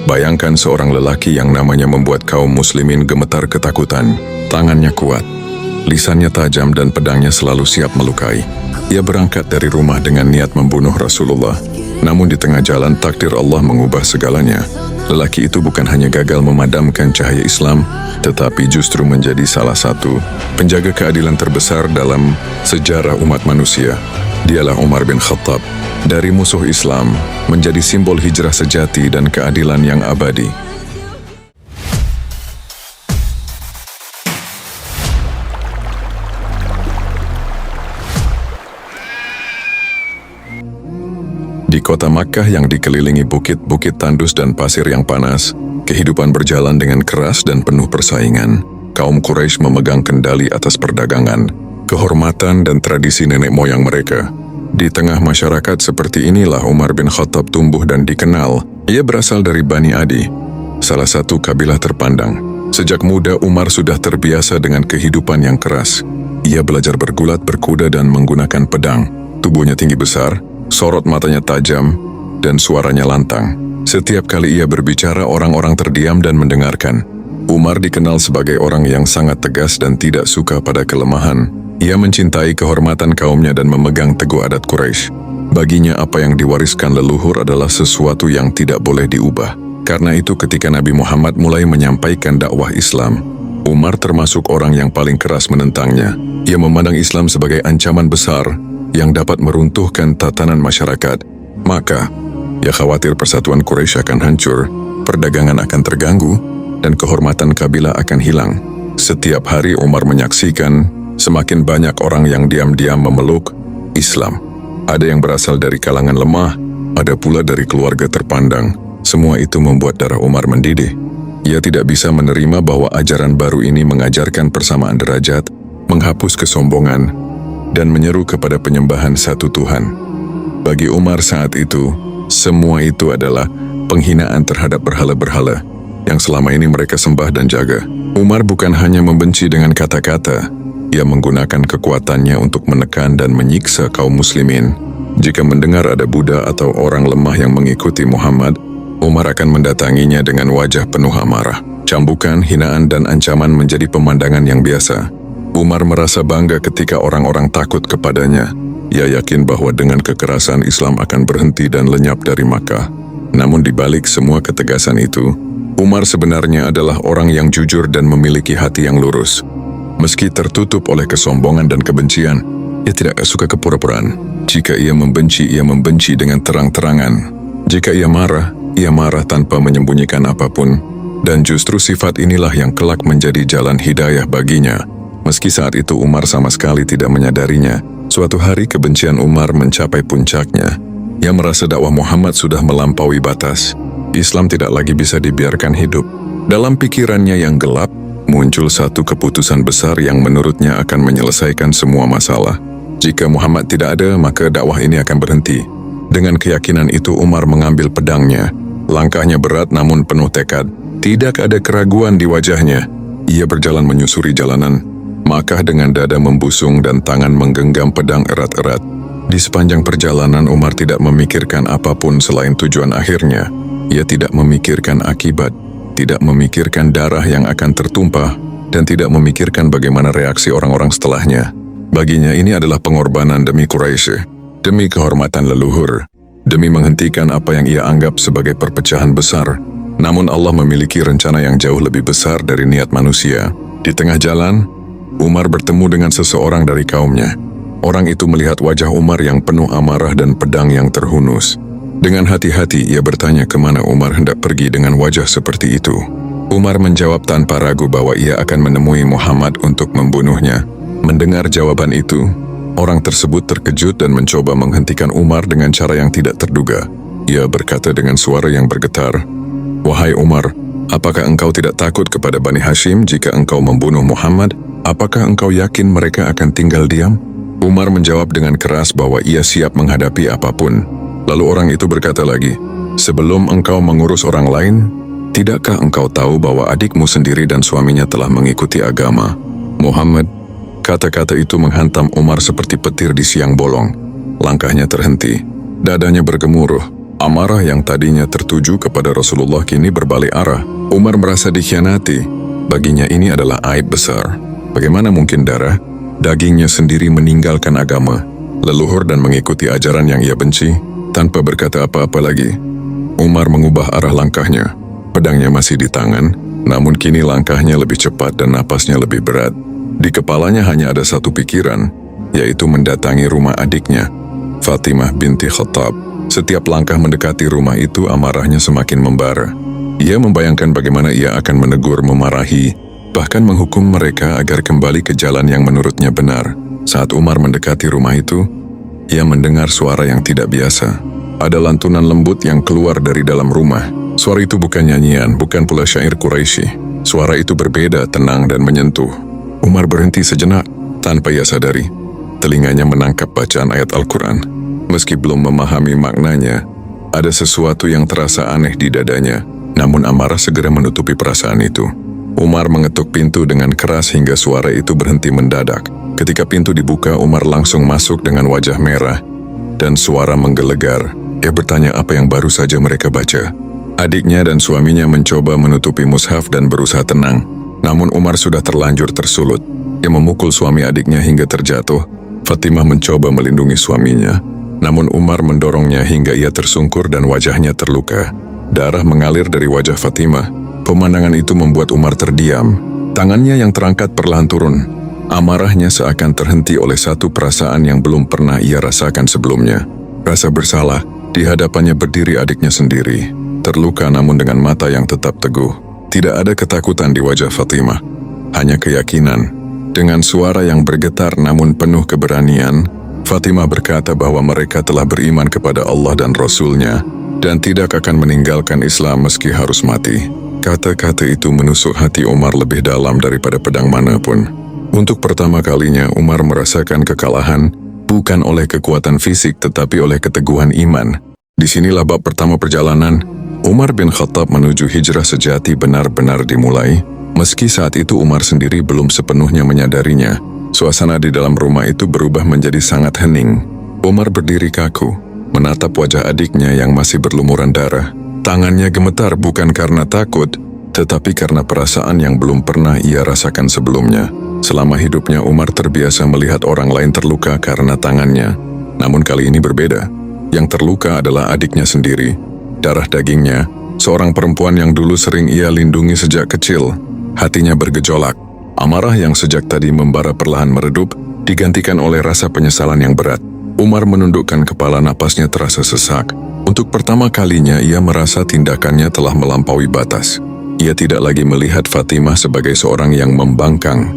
Bayangkan seorang lelaki yang namanya membuat kaum muslimin gemetar ketakutan. Tangannya kuat, lisannya tajam dan pedangnya selalu siap melukai. Ia berangkat dari rumah dengan niat membunuh Rasulullah. Namun di tengah jalan takdir Allah mengubah segalanya. Lelaki itu bukan hanya gagal memadamkan cahaya Islam, tetapi justru menjadi salah satu penjaga keadilan terbesar dalam sejarah umat manusia. Dialah Umar bin Khattab. Dari musuh Islam menjadi simbol hijrah sejati dan keadilan yang abadi. Di kota Makkah yang dikelilingi bukit-bukit tandus dan pasir yang panas, kehidupan berjalan dengan keras dan penuh persaingan. Kaum Quraisy memegang kendali atas perdagangan, kehormatan dan tradisi nenek moyang mereka. Di tengah masyarakat seperti inilah Umar bin Khattab tumbuh dan dikenal. Ia berasal dari Bani Adi, salah satu kabilah terpandang. Sejak muda Umar sudah terbiasa dengan kehidupan yang keras. Ia belajar bergulat, berkuda dan menggunakan pedang. Tubuhnya tinggi besar, sorot matanya tajam, dan suaranya lantang. Setiap kali ia berbicara, orang-orang terdiam dan mendengarkan. Umar dikenal sebagai orang yang sangat tegas dan tidak suka pada kelemahan. Ia mencintai kehormatan kaumnya dan memegang teguh adat Quraisy. Baginya apa yang diwariskan leluhur adalah sesuatu yang tidak boleh diubah. Karena itu ketika Nabi Muhammad mulai menyampaikan dakwah Islam, Umar termasuk orang yang paling keras menentangnya. Ia memandang Islam sebagai ancaman besar yang dapat meruntuhkan tatanan masyarakat. Maka, ia khawatir persatuan Quraisy akan hancur, perdagangan akan terganggu, dan kehormatan kabilah akan hilang. Setiap hari Umar menyaksikan semakin banyak orang yang diam-diam memeluk Islam. Ada yang berasal dari kalangan lemah, ada pula dari keluarga terpandang. Semua itu membuat darah Umar mendidih. Ia tidak bisa menerima bahwa ajaran baru ini mengajarkan persamaan derajat, menghapus kesombongan, dan menyeru kepada penyembahan satu Tuhan. Bagi Umar saat itu, semua itu adalah penghinaan terhadap berhala-berhala yang selama ini mereka sembah dan jaga. Umar bukan hanya membenci dengan kata-kata, ia menggunakan kekuatannya untuk menekan dan menyiksa kaum muslimin. Jika mendengar ada Buddha atau orang lemah yang mengikuti Muhammad, Umar akan mendatanginya dengan wajah penuh amarah. Cambukan, hinaan, dan ancaman menjadi pemandangan yang biasa. Umar merasa bangga ketika orang-orang takut kepadanya. Ia yakin bahwa dengan kekerasan Islam akan berhenti dan lenyap dari Makkah. Namun di balik semua ketegasan itu, Umar sebenarnya adalah orang yang jujur dan memiliki hati yang lurus. Meski tertutup oleh kesombongan dan kebencian, ia tidak suka kepura-puraan. Jika ia membenci dengan terang-terangan. Jika ia marah tanpa menyembunyikan apapun. Dan justru sifat inilah yang kelak menjadi jalan hidayah baginya. Meski saat itu Umar sama sekali tidak menyadarinya, suatu hari kebencian Umar mencapai puncaknya. Ia merasa dakwah Muhammad sudah melampaui batas. Islam tidak lagi bisa dibiarkan hidup. Dalam pikirannya yang gelap, muncul satu keputusan besar yang menurutnya akan menyelesaikan semua masalah. Jika Muhammad tidak ada, maka dakwah ini akan berhenti. Dengan keyakinan itu Umar mengambil pedangnya. Langkahnya berat namun penuh tekad. Tidak ada keraguan di wajahnya. Ia berjalan menyusuri jalanan Makkah dengan dada membusung dan tangan menggenggam pedang erat-erat. Di sepanjang perjalanan Umar tidak memikirkan apapun selain tujuan akhirnya. Ia tidak memikirkan akibat, tidak memikirkan darah yang akan tertumpah, dan tidak memikirkan bagaimana reaksi orang-orang setelahnya. Baginya ini adalah pengorbanan demi Quraisy, demi kehormatan leluhur, demi menghentikan apa yang ia anggap sebagai perpecahan besar. Namun Allah memiliki rencana yang jauh lebih besar dari niat manusia. Di tengah jalan, Umar bertemu dengan seseorang dari kaumnya. Orang itu melihat wajah Umar yang penuh amarah dan pedang yang terhunus. Dengan hati-hati ia bertanya kemana Umar hendak pergi dengan wajah seperti itu. Umar menjawab tanpa ragu bahwa ia akan menemui Muhammad untuk membunuhnya. Mendengar jawaban itu, orang tersebut terkejut dan mencoba menghentikan Umar dengan cara yang tidak terduga. Ia berkata dengan suara yang bergetar, "Wahai Umar, apakah engkau tidak takut kepada Bani Hashim jika engkau membunuh Muhammad? Apakah engkau yakin mereka akan tinggal diam?" Umar menjawab dengan keras bahwa ia siap menghadapi apapun. Lalu orang itu berkata lagi, "Sebelum engkau mengurus orang lain, tidakkah engkau tahu bahwa adikmu sendiri dan suaminya telah mengikuti agama Muhammad?" Kata-kata itu menghantam Umar seperti petir di siang bolong. Langkahnya terhenti, dadanya bergemuruh, Amarah yang tadinya tertuju kepada Rasulullah kini berbalik arah. Umar merasa dikhianati. Baginya ini adalah aib besar. Bagaimana mungkin darah dagingnya sendiri meninggalkan agama, leluhur dan mengikuti ajaran yang ia benci, tanpa berkata apa-apa lagi. Umar mengubah arah langkahnya. Pedangnya masih di tangan, namun kini langkahnya lebih cepat dan napasnya lebih berat. Di kepalanya hanya ada satu pikiran, yaitu mendatangi rumah adiknya, Fatimah binti Khattab. Setiap langkah mendekati rumah itu, amarahnya semakin membara. Ia membayangkan bagaimana ia akan menegur, memarahi, bahkan menghukum mereka agar kembali ke jalan yang menurutnya benar. Saat Umar mendekati rumah itu, ia mendengar suara yang tidak biasa. Ada lantunan lembut yang keluar dari dalam rumah. Suara itu bukan nyanyian, bukan pula syair Quraisy. Suara itu berbeda, tenang dan menyentuh. Umar berhenti sejenak. Tanpa ia sadari, telinganya menangkap bacaan ayat Al-Quran. Meski belum memahami maknanya, ada sesuatu yang terasa aneh di dadanya. Namun amarah segera menutupi perasaan itu. Umar mengetuk pintu dengan keras hingga suara itu berhenti mendadak. Ketika pintu dibuka, Umar langsung masuk dengan wajah merah dan suara menggelegar. Ia bertanya apa yang baru saja mereka baca. Adiknya dan suaminya mencoba menutupi mushaf dan berusaha tenang. Namun Umar sudah terlanjur tersulut. Ia memukul suami adiknya hingga terjatuh. Fatimah mencoba melindungi suaminya, namun Umar mendorongnya hingga ia tersungkur dan wajahnya terluka. Darah mengalir dari wajah Fatimah. Pemandangan itu membuat Umar terdiam. Tangannya yang terangkat perlahan turun. Amarahnya seakan terhenti oleh satu perasaan yang belum pernah ia rasakan sebelumnya. Rasa bersalah. Di hadapannya berdiri adiknya sendiri, terluka namun dengan mata yang tetap teguh. Tidak ada ketakutan di wajah Fatimah, hanya keyakinan. Dengan suara yang bergetar namun penuh keberanian, Fatimah berkata bahwa mereka telah beriman kepada Allah dan Rasul-Nya dan tidak akan meninggalkan Islam meski harus mati. Kata-kata itu menusuk hati Umar lebih dalam daripada pedang manapun. Untuk pertama kalinya Umar merasakan kekalahan bukan oleh kekuatan fisik tetapi oleh keteguhan iman. Disinilah bab pertama perjalanan Umar bin Khattab menuju hijrah sejati benar-benar dimulai. Meski saat itu Umar sendiri belum sepenuhnya menyadarinya. Suasana di dalam rumah itu berubah menjadi sangat hening. Umar berdiri kaku, menatap wajah adiknya yang masih berlumuran darah. Tangannya gemetar bukan karena takut, tetapi karena perasaan yang belum pernah ia rasakan sebelumnya. Selama hidupnya Umar terbiasa melihat orang lain terluka karena tangannya. Namun kali ini berbeda. Yang terluka adalah adiknya sendiri. Darah dagingnya, seorang perempuan yang dulu sering ia lindungi sejak kecil. Hatinya bergejolak. Amarah yang sejak tadi membara perlahan meredup, digantikan oleh rasa penyesalan yang berat. Umar menundukkan kepala, napasnya terasa sesak. Untuk pertama kalinya ia merasa tindakannya telah melampaui batas. Ia tidak lagi melihat Fatimah sebagai seorang yang membangkang,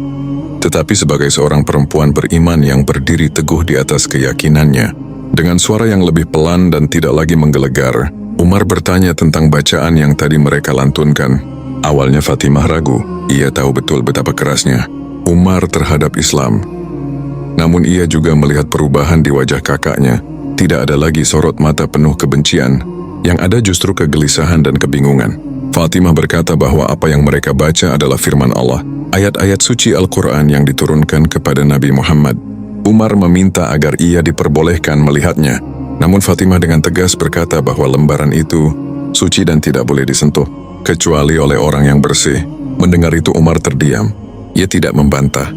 tetapi sebagai seorang perempuan beriman yang berdiri teguh di atas keyakinannya. Dengan suara yang lebih pelan dan tidak lagi menggelegar, Umar bertanya tentang bacaan yang tadi mereka lantunkan. Awalnya Fatimah ragu. Ia tahu betul betapa kerasnya Umar terhadap Islam. Namun ia juga melihat perubahan di wajah kakaknya. Tidak ada lagi sorot mata penuh kebencian. Yang ada justru kegelisahan dan kebingungan. Fatimah berkata bahwa apa yang mereka baca adalah firman Allah. Ayat-ayat suci Al-Quran yang diturunkan kepada Nabi Muhammad. Umar meminta agar ia diperbolehkan melihatnya. Namun Fatimah dengan tegas berkata bahwa lembaran itu suci dan tidak boleh disentuh, kecuali oleh orang yang bersih. Mendengar itu Umar terdiam. Ia tidak membantah.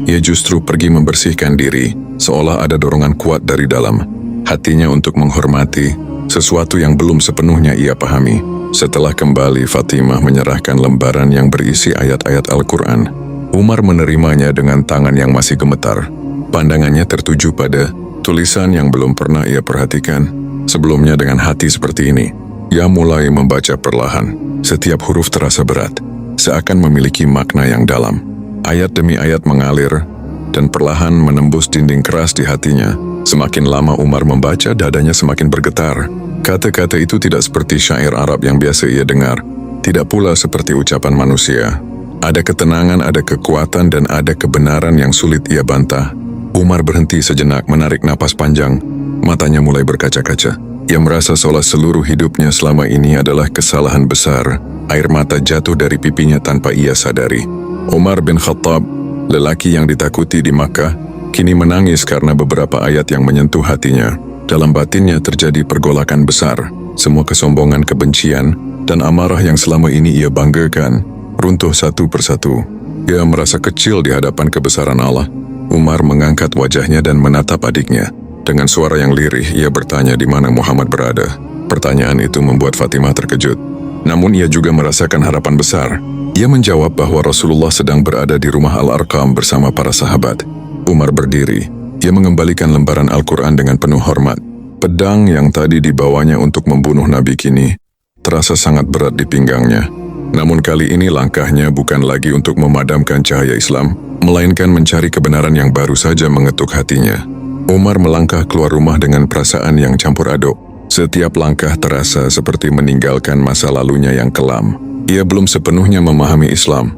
Ia justru pergi membersihkan diri, seolah ada dorongan kuat dari dalam hatinya untuk menghormati sesuatu yang belum sepenuhnya ia pahami. Setelah kembali, Fatimah menyerahkan lembaran yang berisi ayat-ayat Al-Quran. Umar menerimanya dengan tangan yang masih gemetar. Pandangannya tertuju pada tulisan yang belum pernah ia perhatikan sebelumnya. Dengan hati seperti ini, ia mulai membaca perlahan. Setiap huruf terasa berat, seakan memiliki makna yang dalam. Ayat demi ayat mengalir dan perlahan menembus dinding keras di hatinya. Semakin lama Umar membaca, dadanya semakin bergetar. Kata-kata itu tidak seperti syair Arab yang biasa ia dengar. Tidak pula seperti ucapan manusia. Ada ketenangan, ada kekuatan, dan ada kebenaran yang sulit ia bantah. Umar berhenti sejenak, menarik napas panjang. Matanya mulai berkaca-kaca. Ia merasa seolah seluruh hidupnya selama ini adalah kesalahan besar. Air mata jatuh dari pipinya tanpa ia sadari. Umar bin Khattab, lelaki yang ditakuti di Makkah, kini menangis karena beberapa ayat yang menyentuh hatinya. Dalam batinnya terjadi pergolakan besar. Semua kesombongan, kebencian, dan amarah yang selama ini ia banggakan runtuh satu persatu. Ia merasa kecil di hadapan kebesaran Allah. Umar mengangkat wajahnya dan menatap adiknya. Dengan suara yang lirih, ia bertanya di mana Muhammad berada. Pertanyaan itu membuat Fatimah terkejut. Namun ia juga merasakan harapan besar. Ia menjawab bahwa Rasulullah sedang berada di rumah Al-Arqam bersama para sahabat. Umar berdiri. Ia mengembalikan lembaran Al-Quran dengan penuh hormat. Pedang yang tadi dibawanya untuk membunuh Nabi kini terasa sangat berat di pinggangnya. Namun kali ini langkahnya bukan lagi untuk memadamkan cahaya Islam, melainkan mencari kebenaran yang baru saja mengetuk hatinya. Umar melangkah keluar rumah dengan perasaan yang campur aduk. Setiap langkah terasa seperti meninggalkan masa lalunya yang kelam. Ia belum sepenuhnya memahami Islam.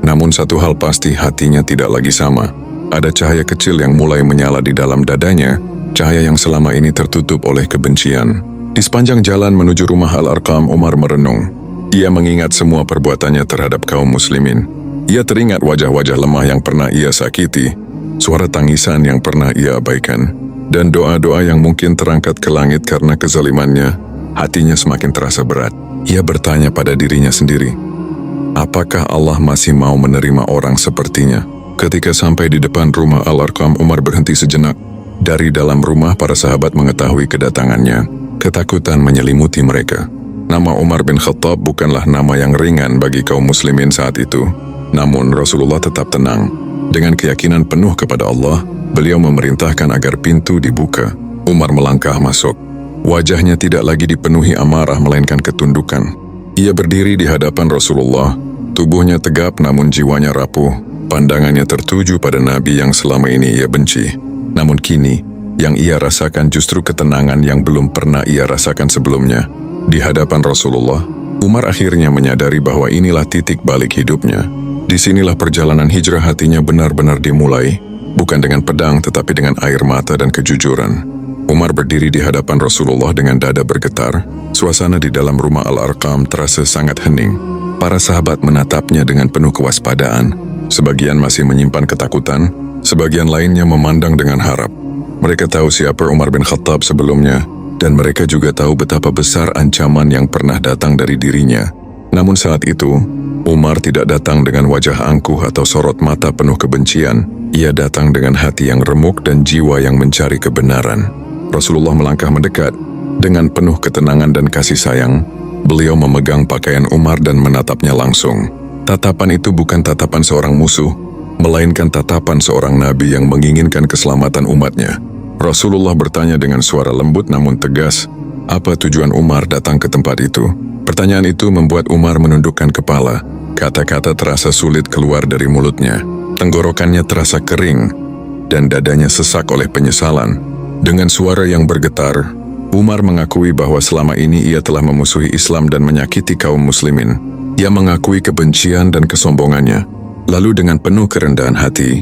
Namun satu hal pasti, hatinya tidak lagi sama. Ada cahaya kecil yang mulai menyala di dalam dadanya, cahaya yang selama ini tertutup oleh kebencian. Di sepanjang jalan menuju rumah Al-Arqam, Umar merenung. Ia mengingat semua perbuatannya terhadap kaum muslimin. Ia teringat wajah-wajah lemah yang pernah ia sakiti, suara tangisan yang pernah ia abaikan, dan doa-doa yang mungkin terangkat ke langit karena kezalimannya. Hatinya semakin terasa berat. Ia bertanya pada dirinya sendiri, apakah Allah masih mau menerima orang sepertinya? Ketika sampai di depan rumah Al-Arqam, Umar berhenti sejenak. Dari dalam rumah, para sahabat mengetahui kedatangannya. Ketakutan menyelimuti mereka. Nama Umar bin Khattab bukanlah nama yang ringan bagi kaum muslimin saat itu. Namun Rasulullah tetap tenang. Dengan keyakinan penuh kepada Allah, beliau memerintahkan agar pintu dibuka. Umar melangkah masuk. Wajahnya tidak lagi dipenuhi amarah melainkan ketundukan. Ia berdiri di hadapan Rasulullah. Tubuhnya tegap namun jiwanya rapuh. Pandangannya tertuju pada Nabi yang selama ini ia benci. Namun kini, yang ia rasakan justru ketenangan yang belum pernah ia rasakan sebelumnya. Di hadapan Rasulullah, Umar akhirnya menyadari bahwa inilah titik balik hidupnya. Disinilah perjalanan hijrah hatinya benar-benar dimulai, bukan dengan pedang tetapi dengan air mata dan kejujuran. Umar berdiri di hadapan Rasulullah dengan dada bergetar. Suasana di dalam rumah Al-Arqam terasa sangat hening. Para sahabat menatapnya dengan penuh kewaspadaan. Sebagian masih menyimpan ketakutan, sebagian lainnya memandang dengan harap. Mereka tahu siapa Umar bin Khattab sebelumnya, dan mereka juga tahu betapa besar ancaman yang pernah datang dari dirinya. Namun saat itu, Umar tidak datang dengan wajah angkuh atau sorot mata penuh kebencian. Ia datang dengan hati yang remuk dan jiwa yang mencari kebenaran. Rasulullah melangkah mendekat. Dengan penuh ketenangan dan kasih sayang, beliau memegang pakaian Umar dan menatapnya langsung. Tatapan itu bukan tatapan seorang musuh, melainkan tatapan seorang nabi yang menginginkan keselamatan umatnya. Rasulullah bertanya dengan suara lembut namun tegas, apa tujuan Umar datang ke tempat itu? Pertanyaan itu membuat Umar menundukkan kepala. Kata-kata terasa sulit keluar dari mulutnya. Tenggorokannya terasa kering, dan dadanya sesak oleh penyesalan. Dengan suara yang bergetar, Umar mengakui bahwa selama ini ia telah memusuhi Islam dan menyakiti kaum muslimin. Ia mengakui kebencian dan kesombongannya. Lalu dengan penuh kerendahan hati,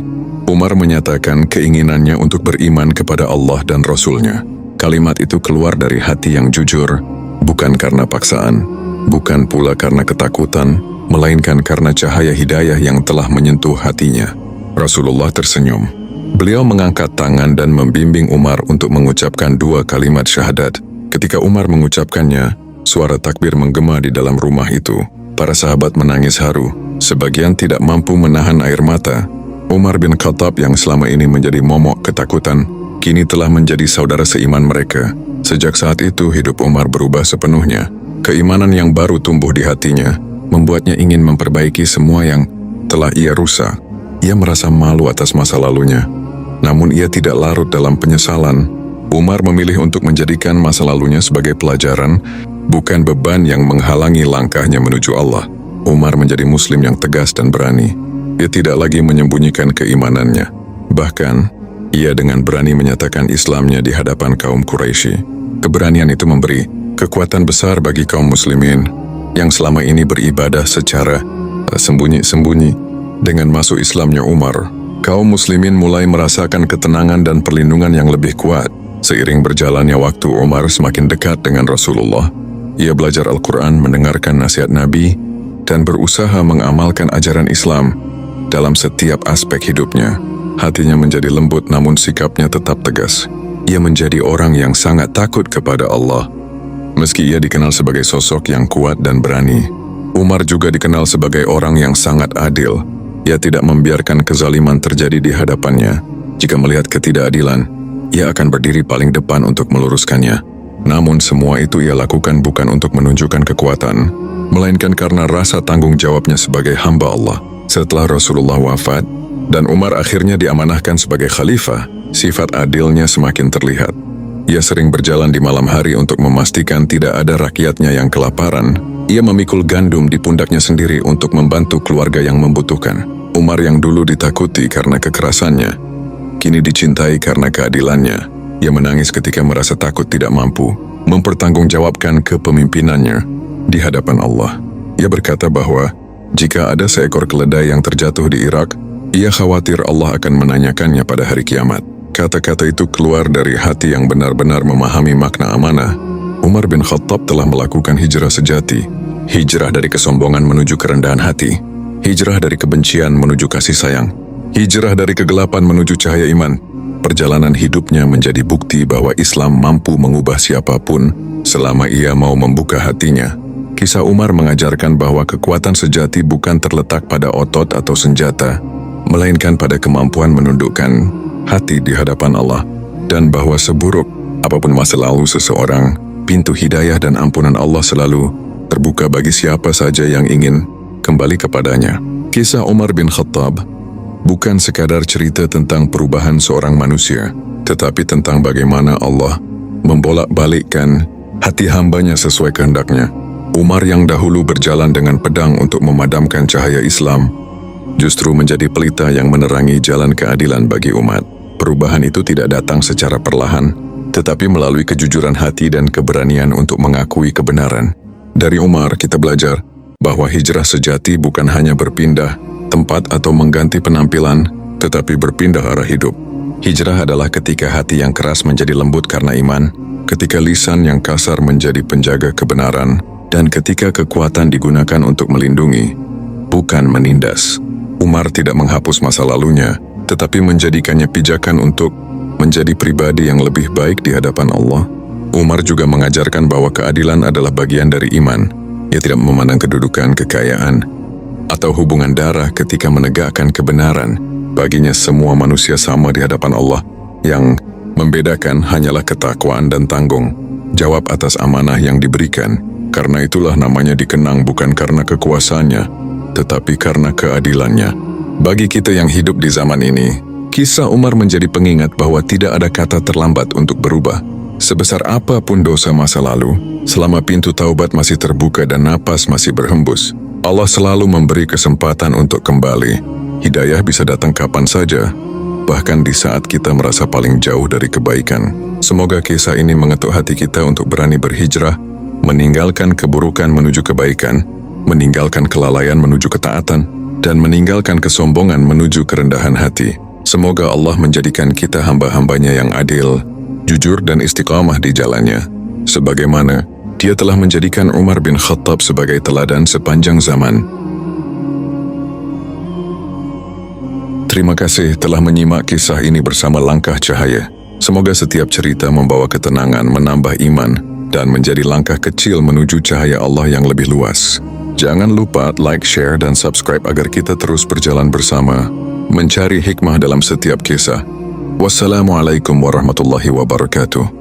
Umar menyatakan keinginannya untuk beriman kepada Allah dan Rasul-Nya. Kalimat itu keluar dari hati yang jujur, bukan karena paksaan, bukan pula karena ketakutan, melainkan karena cahaya hidayah yang telah menyentuh hatinya. Rasulullah tersenyum. Beliau mengangkat tangan dan membimbing Umar untuk mengucapkan 2 kalimat syahadat. Ketika Umar mengucapkannya, suara takbir menggema di dalam rumah itu. Para sahabat menangis haru. Sebagian tidak mampu menahan air mata. Umar bin Khattab yang selama ini menjadi momok ketakutan, kini telah menjadi saudara seiman mereka. Sejak saat itu hidup Umar berubah sepenuhnya. Keimanan yang baru tumbuh di hatinya, membuatnya ingin memperbaiki semua yang telah ia rusak. Ia merasa malu atas masa lalunya. Namun ia tidak larut dalam penyesalan. Umar memilih untuk menjadikan masa lalunya sebagai pelajaran, bukan beban yang menghalangi langkahnya menuju Allah. Umar menjadi muslim yang tegas dan berani. Ia tidak lagi menyembunyikan keimanannya. Bahkan, ia dengan berani menyatakan Islamnya di hadapan kaum Quraisy. Keberanian itu memberi kekuatan besar bagi kaum muslimin yang selama ini beribadah secara sembunyi-sembunyi. Dengan masuk Islamnya Umar, kaum muslimin mulai merasakan ketenangan dan perlindungan yang lebih kuat. Seiring berjalannya waktu, Umar semakin dekat dengan Rasulullah. Ia belajar Al-Quran, mendengarkan nasihat Nabi, dan berusaha mengamalkan ajaran Islam dalam setiap aspek hidupnya. Hatinya menjadi lembut namun sikapnya tetap tegas. Ia menjadi orang yang sangat takut kepada Allah. Meski ia dikenal sebagai sosok yang kuat dan berani, Umar juga dikenal sebagai orang yang sangat adil. Ia tidak membiarkan kezaliman terjadi di hadapannya. Jika melihat ketidakadilan, ia akan berdiri paling depan untuk meluruskannya. Namun semua itu ia lakukan bukan untuk menunjukkan kekuatan, melainkan karena rasa tanggung jawabnya sebagai hamba Allah. Setelah Rasulullah wafat, dan Umar akhirnya diamanahkan sebagai khalifah, sifat adilnya semakin terlihat. Ia sering berjalan di malam hari untuk memastikan tidak ada rakyatnya yang kelaparan. Ia memikul gandum di pundaknya sendiri untuk membantu keluarga yang membutuhkan. Umar yang dulu ditakuti karena kekerasannya, kini dicintai karena keadilannya. Ia menangis ketika merasa takut tidak mampu mempertanggungjawabkan kepemimpinannya di hadapan Allah. Ia berkata bahwa jika ada seekor keledai yang terjatuh di Irak, ia khawatir Allah akan menanyakannya pada hari kiamat. Kata-kata itu keluar dari hati yang benar-benar memahami makna amanah. Umar bin Khattab telah melakukan hijrah sejati. Hijrah dari kesombongan menuju kerendahan hati. Hijrah dari kebencian menuju kasih sayang. Hijrah dari kegelapan menuju cahaya iman. Perjalanan hidupnya menjadi bukti bahwa Islam mampu mengubah siapapun selama ia mau membuka hatinya. Kisah Umar mengajarkan bahwa kekuatan sejati bukan terletak pada otot atau senjata, melainkan pada kemampuan menundukkan hati di hadapan Allah, dan bahwa seburuk apapun masa lalu seseorang, pintu hidayah dan ampunan Allah selalu terbuka bagi siapa saja yang ingin kembali kepadanya. Kisah Umar bin Khattab bukan sekadar cerita tentang perubahan seorang manusia, tetapi tentang bagaimana Allah membolak-balikkan hati hambanya sesuai kehendaknya. Umar yang dahulu berjalan dengan pedang untuk memadamkan cahaya Islam, justru menjadi pelita yang menerangi jalan keadilan bagi umat. Perubahan itu tidak datang secara perlahan, tetapi melalui kejujuran hati dan keberanian untuk mengakui kebenaran. Dari Umar kita belajar bahwa hijrah sejati bukan hanya berpindah tempat atau mengganti penampilan, tetapi berpindah arah hidup. Hijrah adalah ketika hati yang keras menjadi lembut karena iman, ketika lisan yang kasar menjadi penjaga kebenaran, dan ketika kekuatan digunakan untuk melindungi, bukan menindas. Umar tidak menghapus masa lalunya, tetapi menjadikannya pijakan untuk menjadi pribadi yang lebih baik di hadapan Allah. Umar juga mengajarkan bahwa keadilan adalah bagian dari iman. Ia tidak memandang kedudukan, kekayaan, atau hubungan darah ketika menegakkan kebenaran. Baginya semua manusia sama di hadapan Allah. Yang membedakan hanyalah ketakwaan dan tanggung jawab atas amanah yang diberikan. Karena itulah namanya dikenang bukan karena kekuasaannya, tetapi karena keadilannya. Bagi kita yang hidup di zaman ini, kisah Umar menjadi pengingat bahwa tidak ada kata terlambat untuk berubah. Sebesar apapun dosa masa lalu, selama pintu taubat masih terbuka dan napas masih berhembus, Allah selalu memberi kesempatan untuk kembali. Hidayah bisa datang kapan saja, bahkan di saat kita merasa paling jauh dari kebaikan. Semoga kisah ini mengetuk hati kita untuk berani berhijrah, meninggalkan keburukan menuju kebaikan, meninggalkan kelalaian menuju ketaatan, dan meninggalkan kesombongan menuju kerendahan hati. Semoga Allah menjadikan kita hamba-hambanya yang adil, jujur dan istiqamah di jalannya, sebagaimana Dia telah menjadikan Umar bin Khattab sebagai teladan sepanjang zaman. Terima kasih telah menyimak kisah ini bersama Langkah Cahaya. Semoga setiap cerita membawa ketenangan, menambah iman, dan menjadi langkah kecil menuju cahaya Allah yang lebih luas. Jangan lupa like, share, dan subscribe agar kita terus berjalan bersama, mencari hikmah dalam setiap kisah. Wassalamualaikum warahmatullahi wabarakatuh.